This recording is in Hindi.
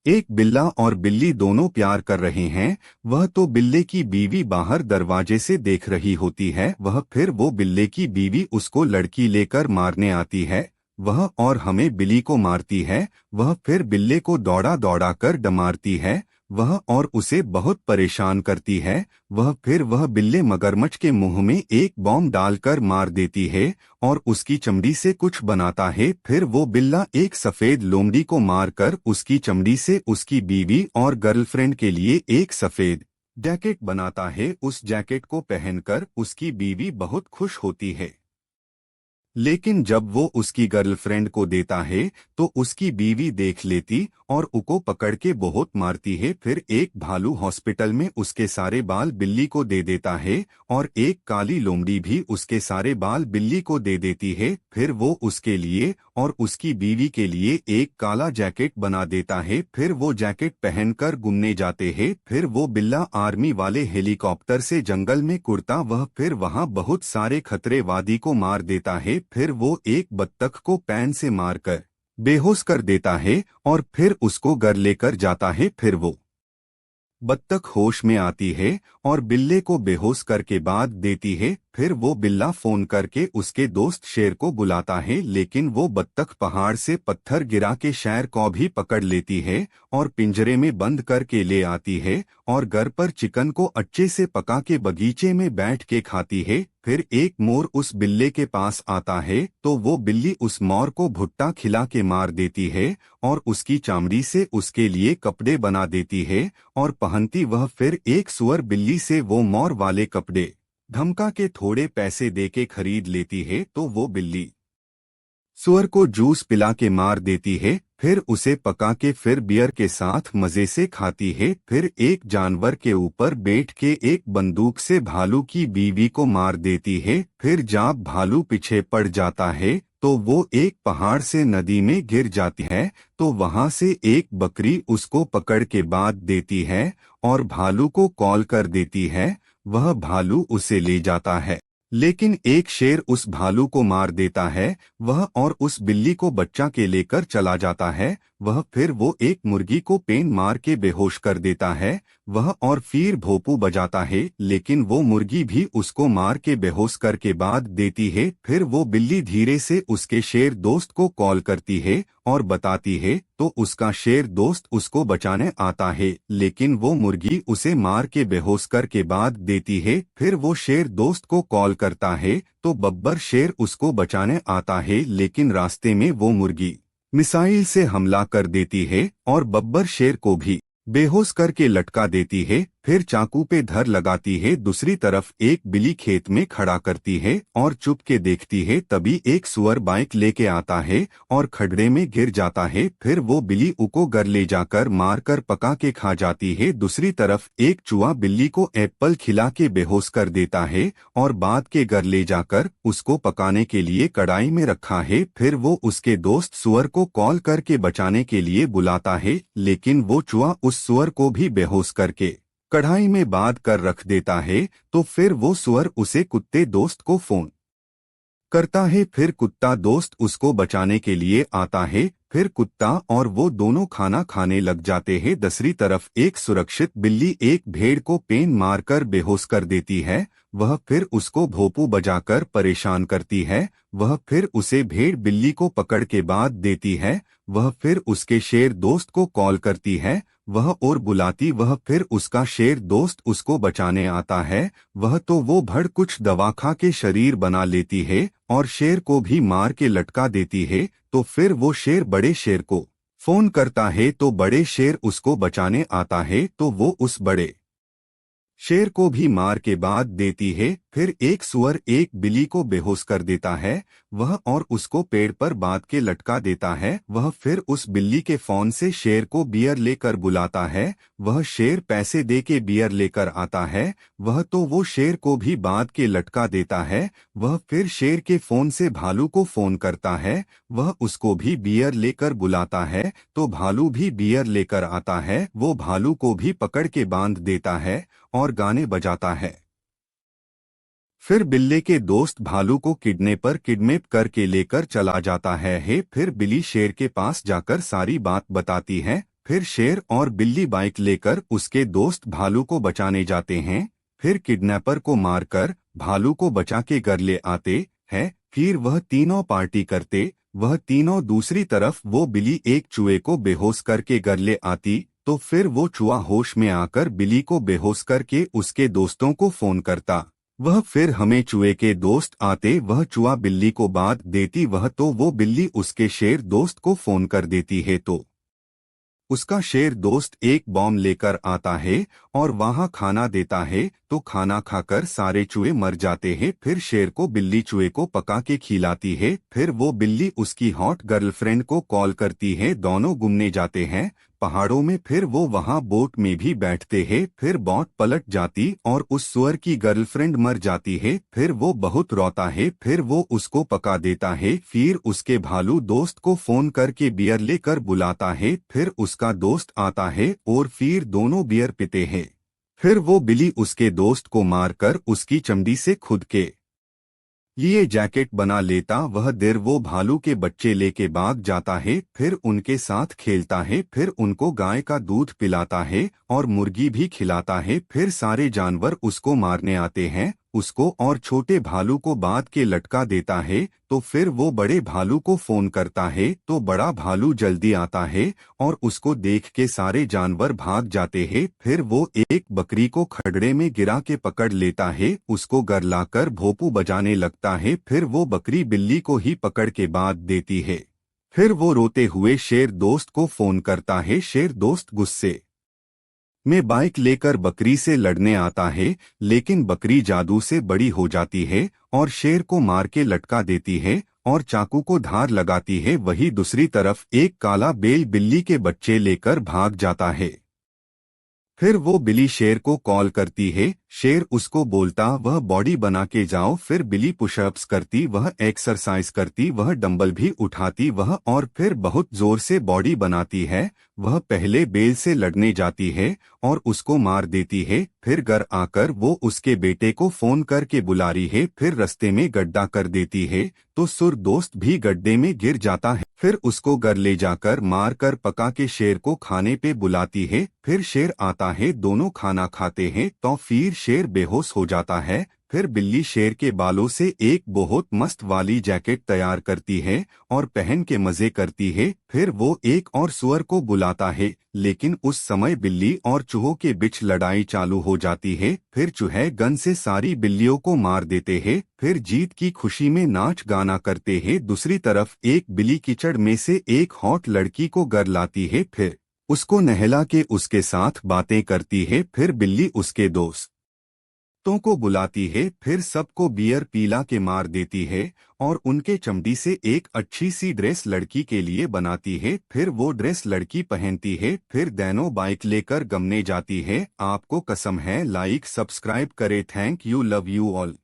एक बिल्ला और बिल्ली दोनों प्यार कर रहे हैं। वह तो बिल्ले की बीवी बाहर दरवाजे से देख रही होती है। फिर वो बिल्ले की बीवी उसको लड़की लेकर मारने आती है। और हमें बिल्ली को मारती है। फिर बिल्ले को दौड़ा दौड़ा कर डमारती है। और उसे बहुत परेशान करती है। फिर बिल्ले मगरमच्छ के मुंह में एक बॉम्ब डालकर मार देती है और उसकी चमड़ी से कुछ बनाता है। फिर वो बिल्ला एक सफेद लोमड़ी को मारकर उसकी चमड़ी से उसकी बीवी और गर्लफ्रेंड के लिए एक सफेद जैकेट बनाता है। उस जैकेट को पहनकर उसकी बीवी बहुत खुश होती है। लेकिन जब वो उसकी गर्लफ्रेंड को देता है तो उसकी बीवी देख लेती और उको पकड़ के बहुत मारती है। फिर एक भालू हॉस्पिटल में उसके सारे बाल बिल्ली को दे देता है और एक काली लोमड़ी भी उसके सारे बाल बिल्ली को दे देती है। फिर वो उसके लिए और उसकी बीवी के लिए एक काला जैकेट बना देता है। फिर वो जैकेट पहनकर घूमने जाते हैं। फिर वो बिल्ला आर्मी वाले हेलीकॉप्टर से जंगल में कुड़ता फिर वहाँ बहुत सारे खतरेवादी को मार देता है। फिर वो एक बत्तख को पैन से मारकर बेहोश कर देता है और फिर उसको घर लेकर जाता है। फिर वो बत्तख होश में आती है और बिल्ले को बेहोश करके बाद देती है। फिर वो बिल्ला फोन करके उसके दोस्त शेर को बुलाता है, लेकिन वो बत्तख पहाड़ से पत्थर गिरा के शेर को भी पकड़ लेती है और पिंजरे में बंद करके ले आती है और घर पर चिकन को अच्छे से पका के बगीचे में बैठ के खाती है। फिर एक मोर उस बिल्ले के पास आता है तो वो बिल्ली उस मोर को भुट्टा खिला के मार देती है और उसकी चामड़ी से उसके लिए कपड़े बना देती है और पहनती। फिर एक सुअर बिल्ली से वो मोर वाले कपड़े धमका के थोड़े पैसे देके खरीद लेती है तो वो बिल्ली सुअर को जूस पिला के मार देती है। फिर उसे पका के फिर बियर के साथ मजे से खाती है। फिर एक जानवर के ऊपर बैठ के एक बंदूक से भालू की बीवी को मार देती है। फिर जब भालू पीछे पड़ जाता है तो वो एक पहाड़ से नदी में गिर जाती है तो वहां से एक बकरी उसको पकड़ के बांध देती है और भालू को कॉल कर देती है। वह भालू उसे ले जाता है, लेकिन एक शेर उस भालू को मार देता है। और उस बिल्ली को बच्चा के लेकर चला जाता है। फिर वो एक मुर्गी को पेन मार के बेहोश कर देता है। और फिर भोपू बजाता है, लेकिन वो मुर्गी भी उसको मार के बेहोश करके बाद देती है। फिर वो बिल्ली धीरे से उसके शेर दोस्त को कॉल करती है और बताती है तो उसका शेर दोस्त उसको बचाने आता है, लेकिन वो मुर्गी उसे मार के बेहोश करके बाद देती है। फिर वो शेर दोस्त को कॉल करता है तो बब्बर शेर उसको बचाने आता है, लेकिन रास्ते में वो मुर्गी मिसाइल से हमला कर देती है और बब्बर शेर को भी बेहोश करके लटका देती है। फिर चाकू पे धर लगाती है। दूसरी तरफ एक बिल्ली खेत में खड़ा करती है और चुप के देखती है। तभी एक सुअर बाइक लेके आता है और खड्डे में गिर जाता है। फिर वो बिल्ली उको घर ले जाकर मारकर पका के खा जाती है। दूसरी तरफ एक चूहा बिल्ली को एप्पल खिला के बेहोश कर देता है और बाद के घर ले जाकर उसको पकाने के लिए कढ़ाई में रखा है। फिर वो उसके दोस्त सुअर को कॉल करके बचाने के लिए बुलाता है, लेकिन वो चूहा उस सुअर को भी बेहोश करके कढ़ाई में बांध कर रख देता है। तो फिर वो सुअर उसे कुत्ते दोस्त को फोन करता है। फिर कुत्ता दोस्त उसको बचाने के लिए आता है। फिर कुत्ता और वो दोनों खाना खाने लग जाते हैं। दूसरी तरफ एक सुरक्षित बिल्ली एक भेड़ को पेन मारकर बेहोश कर देती है। फिर उसको भोपू बजाकर परेशान करती है। फिर उसे भेड़ बिल्ली को पकड़ के बाद देती है। फिर उसके शेर दोस्त को कॉल करती है और बुलाती। फिर उसका शेर दोस्त उसको बचाने आता है। तो वो भड़ कुछ दवा खा के शरीर बना लेती है और शेर को भी मार के लटका देती है। तो फिर वो शेर बड़े शेर को फोन करता है तो बड़े शेर उसको बचाने आता है। तो वो उस बड़े शेर को भी मार के बाद देती है। फिर एक सुअर एक बिल्ली को बेहोश कर देता है और उसको पेड़ पर बांध के लटका देता है। फिर उस बिल्ली के फोन से शेर को बियर लेकर बुलाता है। शेर पैसे दे के बियर लेकर आता है। तो वो शेर को भी बांध के लटका देता है। फिर शेर के फोन से भालू को फोन करता है। उसको भी बियर लेकर बुलाता है तो भालू भी बियर लेकर आता है। वो भालू को भी पकड़ के बांध देता है और गाने बजाता है। फिर बिल्ले के दोस्त भालू को किडनैप करके लेकर चला जाता है। फिर बिल्ली शेर के पास जाकर सारी बात बताती है फिर शेर और बिल्ली बाइक लेकर उसके दोस्त भालू को बचाने जाते हैं। फिर किडनैपर को मारकर भालू को बचा के घर ले आते हैं। फिर वह तीनों पार्टी करते। वह तीनों दूसरी तरफ वो बिल्ली एक चूहे को बेहोश करके घर ले आती, तो फिर वो चूहा होश में आकर बिल्ली को बेहोश करके उसके दोस्तों को फोन करता। वह फिर हमें चूहे के दोस्त आते। वह चूहा बिल्ली को बात देती। वह तो वो बिल्ली उसके शेर दोस्त को फोन कर देती है, तो उसका शेर दोस्त एक बॉम्ब लेकर आता है और वहां खाना देता है। तो खाना खाकर सारे चूहे मर जाते हैं। फिर शेर को बिल्ली चूहे को पका के खिलाती है। फिर वो बिल्ली उसकी हॉट गर्लफ्रेंड को कॉल करती है। दोनों घूमने जाते हैं पहाड़ों में। फिर वो वहां बोट में भी बैठते हैं। फिर बोट पलट जाती और उस सुअर की गर्लफ्रेंड मर जाती है। फिर वो बहुत रोता है। फिर वो उसको पका देता है। फिर उसके भालू दोस्त को फोन करके बियर लेकर बुलाता है। फिर उसका दोस्त आता है और फिर दोनों बियर पीते हैं। फिर वो बिल्ली उसके दोस्त को मारकर उसकी चमड़ी से खुद के लिए जैकेट बना लेता। वह देर वो भालू के बच्चे लेके भाग जाता है। फिर उनके साथ खेलता है। फिर उनको गाय का दूध पिलाता है और मुर्गी भी खिलाता है। फिर सारे जानवर उसको मारने आते हैं। उसको और छोटे भालू को बांध के लटका देता है। तो फिर वो बड़े भालू को फोन करता है, तो बड़ा भालू जल्दी आता है और उसको देख के सारे जानवर भाग जाते हैं। फिर वो एक बकरी को खड़े में गिरा के पकड़ लेता है। उसको घर लाकर भोपू बजाने लगता है। फिर वो बकरी बिल्ली को ही पकड़ के बांध देती है। फिर वो रोते हुए शेर दोस्त को फोन करता है। शेर दोस्त गुस्से में बाइक लेकर बकरी से लड़ने आता है, लेकिन बकरी जादू से बड़ी हो जाती है और शेर को मार के लटका देती है और चाकू को धार लगाती है। वही दूसरी तरफ एक काला बेल बिल्ली के बच्चे लेकर भाग जाता है। फिर वो बिल्ली शेर को कॉल करती है। शेर उसको बोलता वह बॉडी बना के जाओ। फिर बिल्ली पुशअप्स करती, वह एक्सरसाइज करती, वह डंबल भी उठाती वह, और फिर बहुत जोर से बॉडी बनाती है। वह पहले बेल से लड़ने जाती है और उसको मार देती है। फिर घर आकर वो उसके बेटे को फोन करके बुला रही है। फिर रास्ते में गड्ढा कर देती है, तो सुर दोस्त भी गड्ढे में गिर जाता है। फिर उसको घर ले जाकर मार कर पका के शेर को खाने पे बुलाती है। फिर शेर आता है, दोनों खाना खाते हैं, तो फिर शेर बेहोश हो जाता है। फिर बिल्ली शेर के बालों से एक बहुत मस्त वाली जैकेट तैयार करती है और पहन के मजे करती है। फिर वो एक और सुअर को बुलाता है, लेकिन उस समय बिल्ली और चूहों के बीच लड़ाई चालू हो जाती है। फिर चूहे गन से सारी बिल्लियों को मार देते हैं। फिर जीत की खुशी में नाच गाना करते हैं। दूसरी तरफ एक बिल्ली कीचड़ में से एक हॉट लड़की को घर लाती है। फिर उसको नहला के उसके साथ बातें करती है। फिर बिल्ली उसके दोस्तों को बुलाती है। फिर सबको बियर पीला के मार देती है और उनके चमड़ी से एक अच्छी सी ड्रेस लड़की के लिए बनाती है। फिर वो ड्रेस लड़की पहनती है। फिर दोनों बाइक लेकर गमने जाती है। आपको कसम है, लाइक सब्सक्राइब करे। Thank you, love you all.